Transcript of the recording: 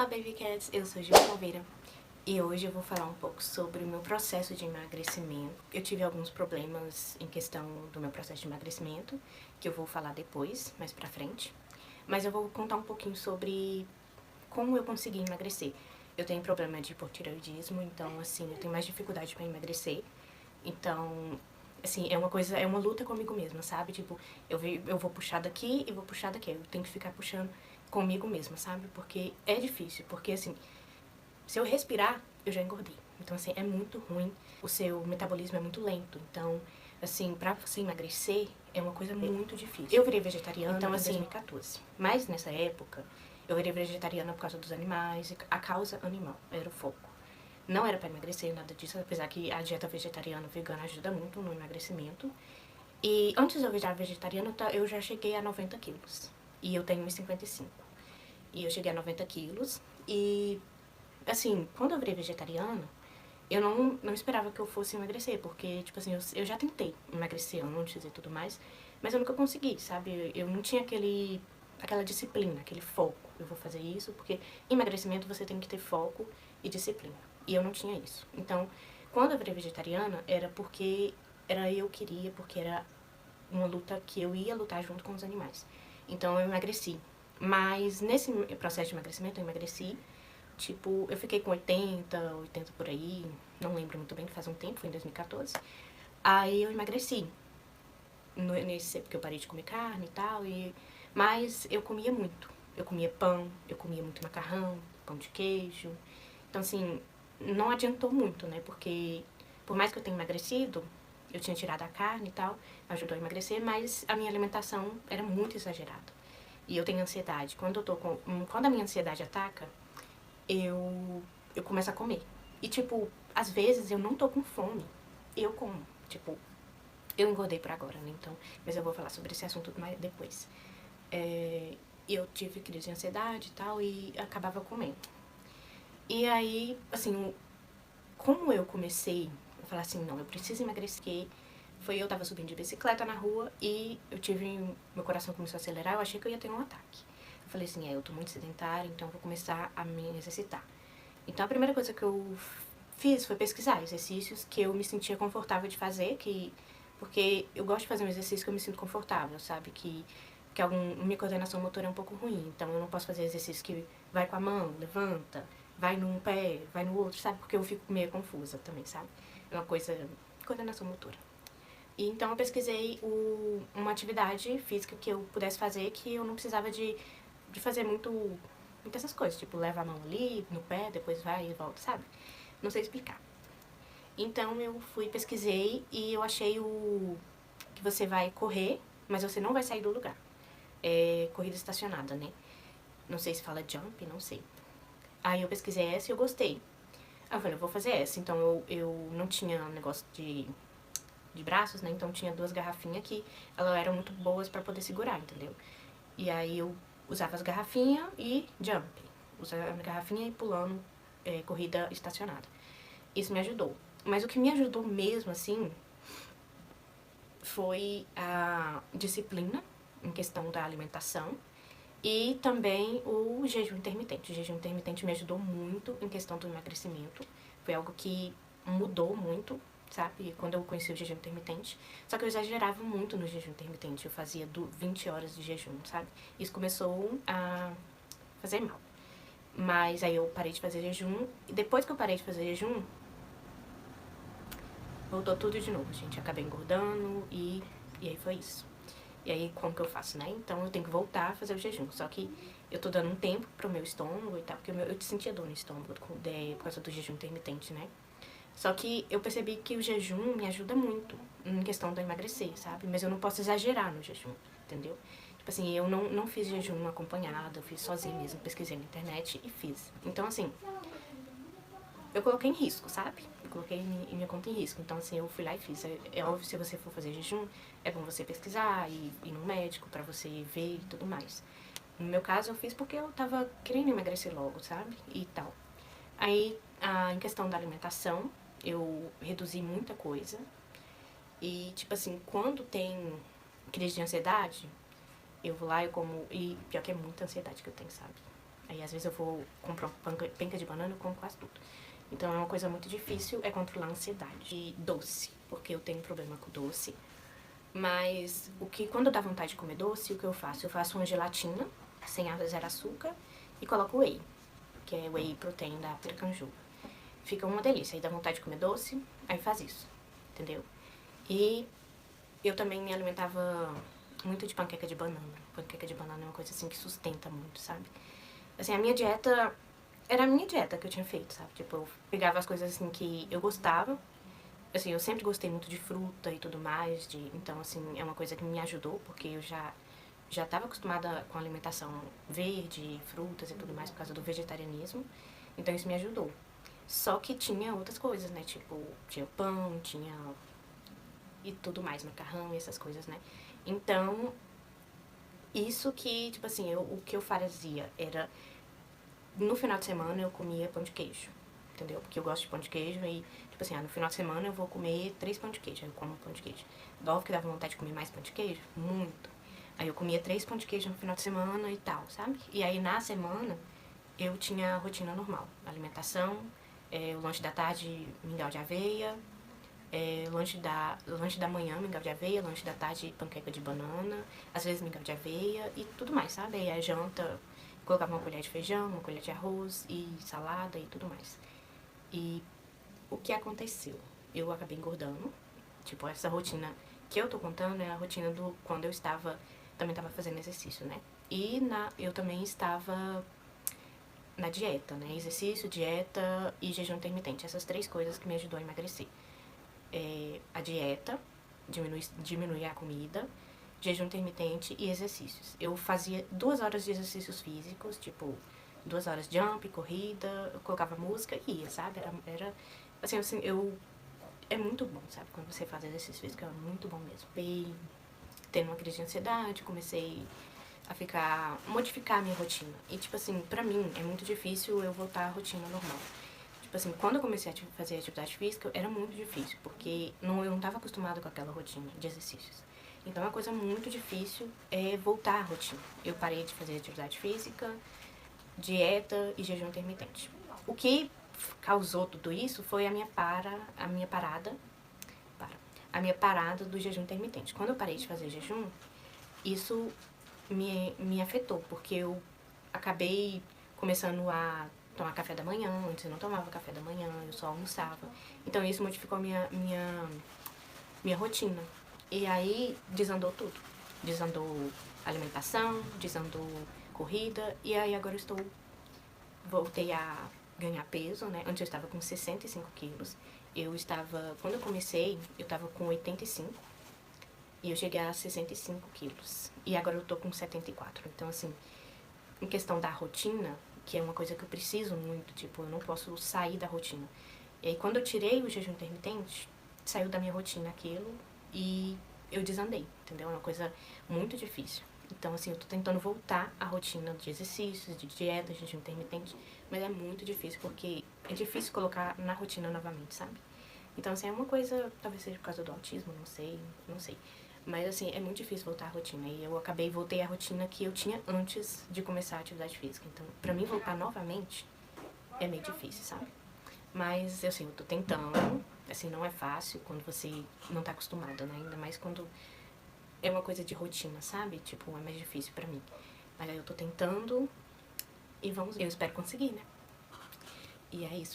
Fala Baby Cats, eu sou Gil Silveira e hoje eu vou falar um pouco sobre o meu processo de emagrecimento. Eu tive alguns problemas em questão do meu processo de emagrecimento, que eu vou falar depois, mais pra frente. Mas eu vou contar um pouquinho sobre como eu consegui emagrecer. Eu tenho problema de hipotireoidismo, então assim, eu tenho mais dificuldade pra emagrecer. Então, assim, é uma luta comigo mesma, sabe? Tipo, eu vou puxar daqui e vou puxar daqui. Eu tenho que ficar puxando comigo mesma, sabe? Porque é difícil, porque assim, se eu respirar, eu já engordei. Então, assim, é muito ruim. O seu metabolismo é muito lento. Então, assim, pra você emagrecer, é uma coisa muito difícil. Eu virei vegetariana então, assim, em 2014. Mas, nessa época, eu virei vegetariana por causa dos animais. A causa animal era o foco. Não era pra emagrecer, nada disso. Apesar que a dieta vegetariana vegana ajuda muito no emagrecimento. E antes de eu virar vegetariana, eu já cheguei a 90 quilos. E eu tenho 1,55. E eu cheguei a 90 quilos. E, assim, quando eu virei vegetariana, eu não esperava que eu fosse emagrecer. Porque, tipo assim, eu já tentei emagrecer antes e tudo mais. Mas eu nunca consegui, sabe? Eu não tinha aquela disciplina, aquele foco. Eu vou fazer isso, porque emagrecimento você tem que ter foco e disciplina. E eu não tinha isso. Então, quando eu virei vegetariana, era porque eu queria, porque era uma luta que eu ia lutar junto com os animais. Então, eu emagreci. Mas nesse processo de emagrecimento, eu emagreci. Tipo, eu fiquei com 80 por aí. Não lembro muito bem, que faz um tempo, foi em 2014. Aí eu emagreci. Nesse porque eu parei de comer carne e tal. Mas eu comia muito. Eu comia pão, eu comia muito macarrão, pão de queijo. Então, assim, não adiantou muito, né? Porque, por mais que eu tenha emagrecido, eu tinha tirado a carne e tal, ajudou a emagrecer, mas a minha alimentação era muito exagerada. E eu tenho ansiedade. Quando a minha ansiedade ataca, eu começo a comer. E, tipo, às vezes eu não tô com fome, eu como. Tipo, eu engordei por agora, né? Então, mas eu vou falar sobre esse assunto mais depois. Eu tive crise de ansiedade e tal, e acabava comendo. E aí, assim, como eu comecei a falar assim, não, eu preciso emagrecer, eu tava subindo de bicicleta na rua e meu coração começou a acelerar, eu achei que eu ia ter um ataque. Eu falei assim, eu tô muito sedentária, então eu vou começar a me exercitar. Então a primeira coisa que eu fiz foi pesquisar exercícios que eu me sentia confortável de fazer, porque eu gosto de fazer um exercício que eu me sinto confortável, sabe? Minha coordenação motora é um pouco ruim, então eu não posso fazer exercício que vai com a mão, levanta, vai num pé, vai no outro, sabe? Porque eu fico meio confusa também, sabe? É uma coordenação motora. E então eu pesquisei uma atividade física que eu pudesse fazer, que eu não precisava de fazer muitas essas coisas, tipo, leva a mão ali, no pé, depois vai e volta, sabe? Não sei explicar. Então eu pesquisei e eu achei que você vai correr, mas você não vai sair do lugar. É corrida estacionada, né? Não sei se fala jump, não sei. Aí eu pesquisei essa e eu gostei. Aí eu falei, eu vou fazer essa. Então eu não tinha negócio de braços, né? Então tinha 2 garrafinhas que elas eram muito boas pra poder segurar, entendeu? E aí eu usava as garrafinhas e jump. Usava a garrafinha e pulando, corrida estacionada. Isso me ajudou. Mas o que me ajudou mesmo, assim, foi a disciplina em questão da alimentação e também o jejum intermitente. O jejum intermitente me ajudou muito em questão do emagrecimento. Foi algo que mudou muito, sabe? Quando eu conheci o jejum intermitente. Só que eu exagerava muito no jejum intermitente. Eu fazia 20 horas de jejum, sabe? Isso começou a fazer mal. Mas aí eu parei de fazer jejum. E depois que eu parei de fazer jejum, voltou tudo de novo, gente. Acabei engordando e aí foi isso. E aí, como que eu faço, né? Então, eu tenho que voltar a fazer o jejum. Só que eu tô dando um tempo pro meu estômago e tal, porque eu sentia dor no estômago por causa do jejum intermitente, né? Só que eu percebi que o jejum me ajuda muito em questão de emagrecer, sabe? Mas eu não posso exagerar no jejum, entendeu? Tipo assim, eu não fiz jejum acompanhado, eu fiz sozinha mesmo, pesquisei na internet e fiz. Então, assim, eu coloquei em risco, sabe? Eu coloquei minha conta em risco. Então, assim, eu fui lá e fiz. É óbvio, se você for fazer jejum, é bom você pesquisar e ir no médico pra você ver e tudo mais. No meu caso, eu fiz porque eu tava querendo emagrecer logo, sabe? E tal. Aí, em questão da alimentação, eu reduzi muita coisa. E, tipo assim, quando tem crise de ansiedade, eu vou lá, eu como... E pior que é muita ansiedade que eu tenho, sabe? Aí às vezes eu vou comprar penca de banana, eu como quase tudo. Então é uma coisa muito difícil, é controlar a ansiedade. E doce, porque eu tenho problema com doce. Mas quando dá vontade de comer doce, o que eu faço? Eu faço uma gelatina, sem zero açúcar, e coloco whey, que é whey protein da Piracanjuba. Fica uma delícia, aí dá vontade de comer doce, aí faz isso, entendeu? E eu também me alimentava muito de panqueca de banana. Panqueca de banana é uma coisa assim que sustenta muito, sabe? Assim, a minha dieta era a minha dieta que eu tinha feito, sabe? Tipo, eu pegava as coisas assim que eu gostava. Assim, eu sempre gostei muito de fruta e tudo mais, então, assim, é uma coisa que me ajudou, porque eu já estava acostumada com alimentação verde, frutas e tudo mais, por causa do vegetarianismo. Então, isso me ajudou. Só que tinha outras coisas, né? Tipo, tinha pão, tinha... e tudo mais, macarrão e essas coisas, né? Então, isso que, tipo assim, o que eu fazia era... No final de semana eu comia pão de queijo, entendeu? Porque eu gosto de pão de queijo e, tipo assim, no final de semana eu vou comer 3 pão de queijo, aí eu como pão de queijo. Óbvio que dava vontade de comer mais pão de queijo, muito. Aí eu comia 3 pão de queijo no final de semana e tal, sabe? E aí na semana eu tinha a rotina normal, alimentação, o lanche da tarde, mingau de aveia, lanche da manhã, mingau de aveia, lanche da tarde, panqueca de banana, às vezes mingau de aveia e tudo mais, sabe? Aí a janta, colocava uma colher de feijão, uma colher de arroz e salada e tudo mais. E o que aconteceu? Eu acabei engordando, tipo, essa rotina que eu tô contando é a rotina do quando eu também estava fazendo exercício, né? E eu também estava na dieta, né? Exercício, dieta e jejum intermitente, essas 3 coisas que me ajudou a emagrecer. A dieta, diminuir a comida, jejum intermitente e exercícios. Eu fazia 2 horas de exercícios físicos, tipo, 2 horas de jump, corrida, eu colocava música e ia, sabe? Era assim, é muito bom, sabe? Quando você faz exercício físico, é muito bom mesmo. E tendo uma crise de ansiedade, comecei a modificar a minha rotina. E, tipo assim, pra mim, é muito difícil eu voltar à rotina normal. Tipo assim, quando eu comecei a fazer atividade física, era muito difícil, porque eu não estava acostumada com aquela rotina de exercícios. Então, é uma coisa muito difícil voltar à rotina. Eu parei de fazer atividade física, dieta e jejum intermitente. O que causou tudo isso foi a minha parada do jejum intermitente. Quando eu parei de fazer jejum, isso me afetou, porque eu acabei começando a tomar café da manhã. Antes eu não tomava café da manhã, eu só almoçava. Então isso modificou minha rotina. E aí desandou tudo. Desandou alimentação, desandou corrida, e aí agora voltei a ganhar peso, né? Antes eu estava com 65 quilos. Quando eu comecei, eu estava com 85 e eu cheguei a 65 quilos. E agora eu tô com 74. Então, assim, em questão da rotina, que é uma coisa que eu preciso muito, tipo, eu não posso sair da rotina. E aí, quando eu tirei o jejum intermitente, saiu da minha rotina aquilo e eu desandei, entendeu? É uma coisa muito difícil. Então, assim, eu tô tentando voltar à rotina de exercícios, de dieta, de jejum intermitente, mas é muito difícil, porque é difícil colocar na rotina novamente, sabe? Então, assim, é uma coisa, talvez seja por causa do autismo, não sei. Mas, assim, é muito difícil voltar à rotina. E eu voltei à rotina que eu tinha antes de começar a atividade física. Então, pra mim voltar novamente, é meio difícil, sabe? Mas, assim, eu tô tentando. Assim, não é fácil quando você não tá acostumado, né? Ainda mais quando é uma coisa de rotina, sabe? Tipo, é mais difícil pra mim. Mas aí eu tô tentando e eu espero conseguir, né? E é isso.